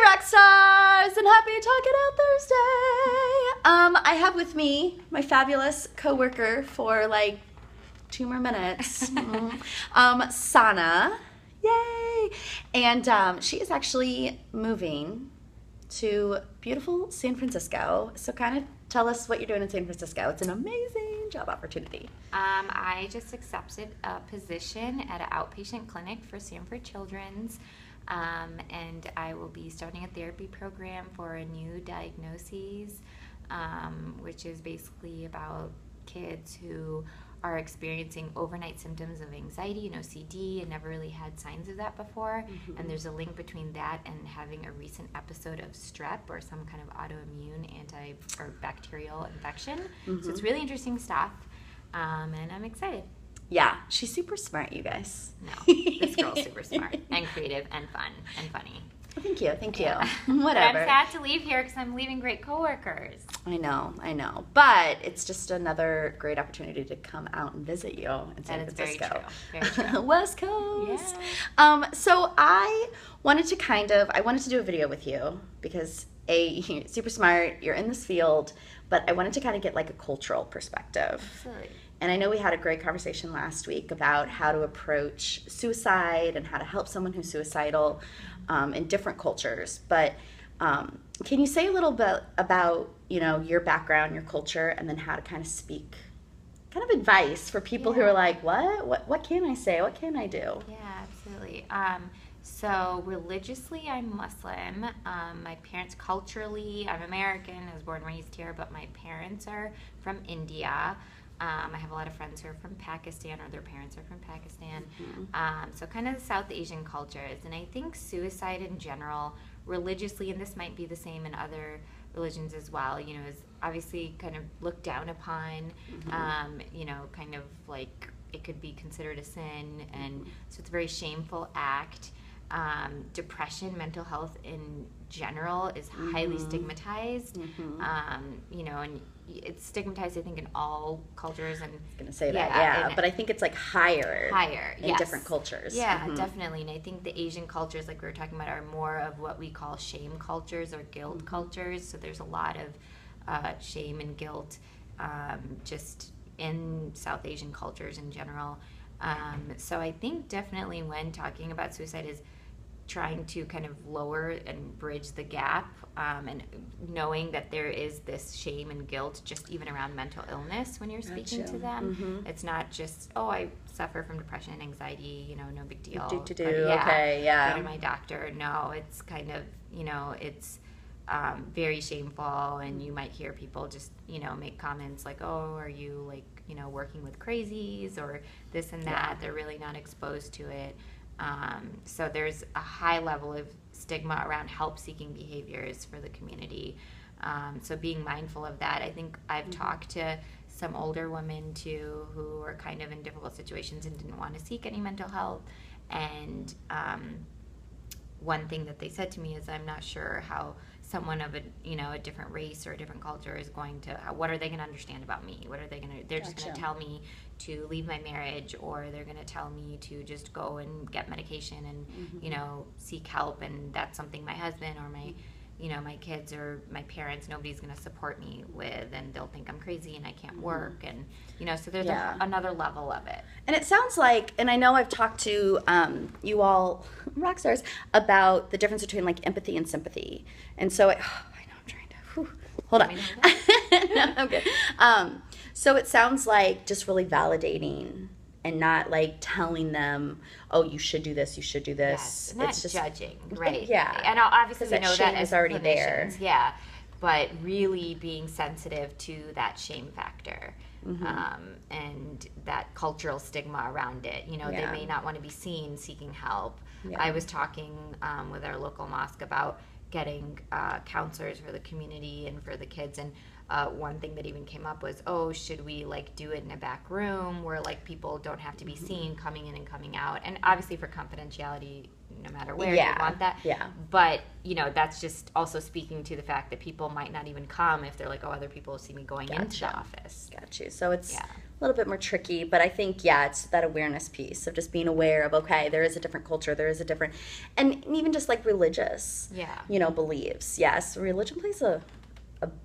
Rockstars, and happy Talk It Out Thursday. I have with me my fabulous coworker for like 2 more minutes, Sana. Yay! And she is actually moving to beautiful San Francisco. So kind of tell us what you're doing in San Francisco. It's an amazing job opportunity. I just accepted a position at an outpatient clinic for Sanford Children's. And I will be starting a therapy program for a new diagnoses, which is basically about kids who are experiencing overnight symptoms of anxiety and OCD and never really had signs of that before. Mm-hmm. And there's a link between that and having a recent episode of strep or some kind of autoimmune or bacterial infection. Mm-hmm. So it's really interesting stuff, and I'm excited. Yeah, she's super smart, you guys. No, this girl's super smart and creative and fun and funny. Well, thank you. Yeah. Whatever. But I'm sad to leave here because I'm leaving great coworkers. I know. But it's just another great opportunity to come out and visit you in San Francisco. Very true. West Coast. Yeah. So I wanted to do a video with you because you're super smart, you're in this field, but I wanted to kind of get like a cultural perspective. Absolutely. And I know we had a great conversation last week about how to approach suicide and how to help someone who's suicidal in different cultures. But can you say a little bit about, your background, your culture, and then how to kind of speak kind of advice for people who are like, what can I say? What can I do? Yeah, absolutely. So religiously, I'm Muslim. My parents, culturally, I'm American. I was born and raised here, but my parents are from India. I have a lot of friends who are from Pakistan, or their parents are from Pakistan. Mm-hmm. So kind of the South Asian cultures. And I think suicide in general, religiously, and this might be the same in other religions as well, is obviously kind of looked down upon, kind of like it could be considered a sin. And so it's a very shameful act. Depression, mental health in general is highly stigmatized, and it's stigmatized, I think, in all cultures. And I was going to say that, but I think it's like higher in different cultures. Yeah, definitely. And I think the Asian cultures, like we were talking about, are more of what we call shame cultures or guilt cultures. So there's a lot of shame and guilt just in South Asian cultures in general. So I think definitely when talking about suicide is trying to kind of lower and bridge the gap, and knowing that there is this shame and guilt just even around mental illness when you're speaking to them. Mm-hmm. It's not just, I suffer from depression and anxiety, no big deal. Go to my doctor. No, it's kind of, it's very shameful, and you might hear people just, make comments like, are you like, working with crazies or this and that. They're really not exposed to it. So there's a high level of stigma around help-seeking behaviors for the community. So being mindful of that. I think I've talked to some older women too who are kind of in difficult situations and didn't want to seek any mental health. And one thing that they said to me is, I'm not sure how someone of a different race or a different culture is going to, what are they going to understand about me? What are they going to, they're just going to tell me to leave my marriage, or they're going to tell me to just go and get medication and, seek help. And that's something my husband or my kids or my parents, nobody's going to support me with, and they'll think I'm crazy and I can't work. And, so there's another level of it. And it sounds like, and I know I've talked to you all rock stars about the difference between like empathy and sympathy. And so I know I'm trying to, hold on. No, I'm good. So it sounds like just really validating and not like telling them, you should do this, you should do this. Yes, not it's just judging, right? Yeah. And obviously we know that is already there. Yeah. But really being sensitive to that shame factor. And that cultural stigma around it. They may not want to be seen seeking help. Yeah. I was talking with our local mosque about getting counselors for the community and for the kids, and one thing that even came up was, should we like do it in a back room where like people don't have to be seen coming in and coming out, and obviously for confidentiality, no matter where you want that. Yeah. But that's just also speaking to the fact that people might not even come if they're like, other people see me going into the office. Got you. So it's little bit more tricky. But I think, yeah, it's that awareness piece of just being aware of, okay, there is a different culture, there is a different, and even just like religious, beliefs. Yes, religion plays a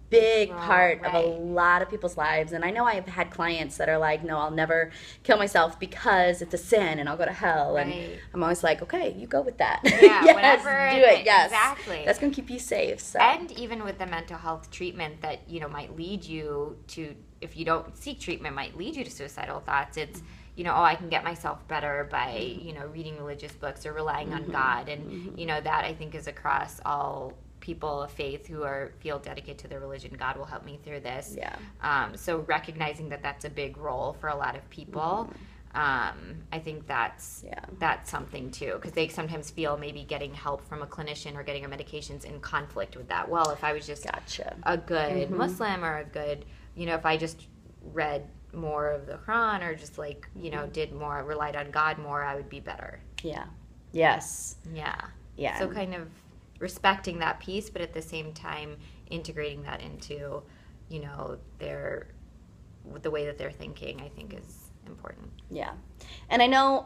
big part of a lot of people's lives. And I know I've had clients that are like, no, I'll never kill myself because it's a sin and I'll go to hell. And I'm always like, okay, you go with that. Yeah, yes, whatever. Do it. Yes, exactly. That's going to keep you safe. So. And even with the mental health treatment that, might lead you to, if you don't seek treatment, might lead you to suicidal thoughts. It's, I can get myself better by, reading religious books or relying on God. And, that I think is across all people of faith who feel dedicated to their religion. God will help me through this. Yeah. So recognizing that that's a big role for a lot of people, I think that's something too, because they sometimes feel maybe getting help from a clinician or getting a medication's in conflict with that. Well, if I was just a good Muslim or a good, if I just read more of the Quran or just like, did more, relied on God more, I would be better. Yeah. Yes. Yeah. Yeah. So kind of respecting that piece, but at the same time integrating that into, the way that they're thinking, I think is important. Yeah. And I know,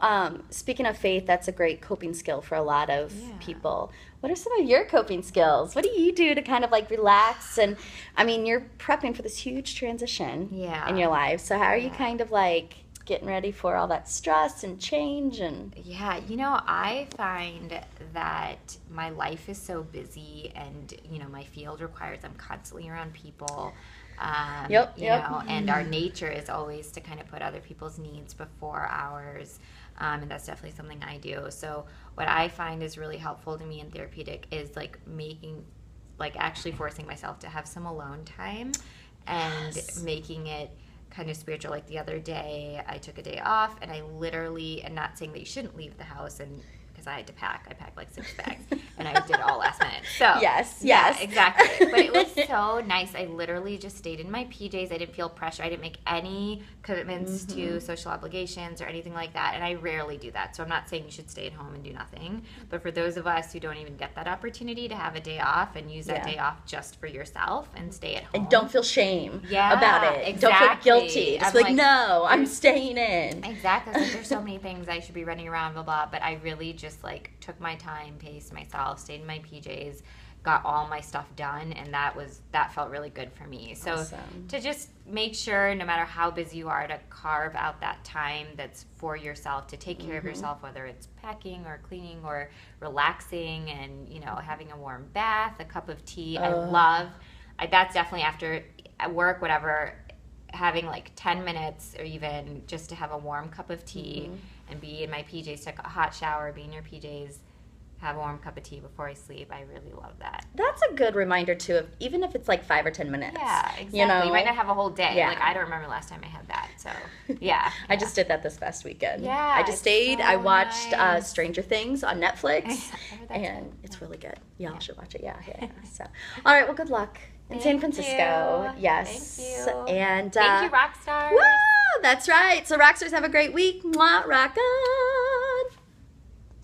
speaking of faith, that's a great coping skill for a lot of people. What are some of your coping skills? What do you do to kind of like relax? And I mean, you're prepping for this huge transition in your life. So how are you kind of like getting ready for all that stress and change? And I find that my life is so busy and my field requires I'm constantly around people, and our nature is always to kind of put other people's needs before ours, and that's definitely something I do. So what I find is really helpful to me and therapeutic is like actually forcing myself to have some alone time and making it kind of spiritual. Like the other day I took a day off and I literally, and not saying that you shouldn't leave the house, and because I had to pack, I packed like 6 bags and I did it all last minute. So yes, exactly. But it was so nice. I literally just stayed in my PJs. I didn't feel pressure. I didn't make any commitments to social obligations or anything like that, and I rarely do that. So I'm not saying you should stay at home and do nothing, but for those of us who don't even get that opportunity to have a day off and use that day off just for yourself and stay at home. And don't feel shame about it. Exactly. Don't feel guilty. Just like, no, I'm staying in. Exactly. Like, there's so many things I should be running around, blah, blah, but I really just like took my time, paced myself, stayed in my PJs, got all my stuff done, and that felt really good for me. So to just make sure, no matter how busy you are, to carve out that time that's for yourself, to take care of yourself, whether it's packing or cleaning or relaxing and, having a warm bath, a cup of tea. That's definitely after work, whatever, having like 10 minutes or even just to have a warm cup of tea and be in my PJs, take a hot shower, be in your PJs, have a warm cup of tea before I sleep. I really love that. That's a good reminder too, of even if it's like 5 or 10 minutes. Yeah, exactly. You might not have a whole day. Yeah. Like, I don't remember last time I had that. So yeah. I just did that this past weekend. Yeah. I just stayed. So I watched nice. Stranger Things on Netflix, and it's really good. Y'all should watch it. Yeah. So, all right. Well, good luck in San Francisco. You. Yes. Thank you. And thank you, RockSTAR. Woo! That's right. So RockStars, have a great week. Mwah, rock on.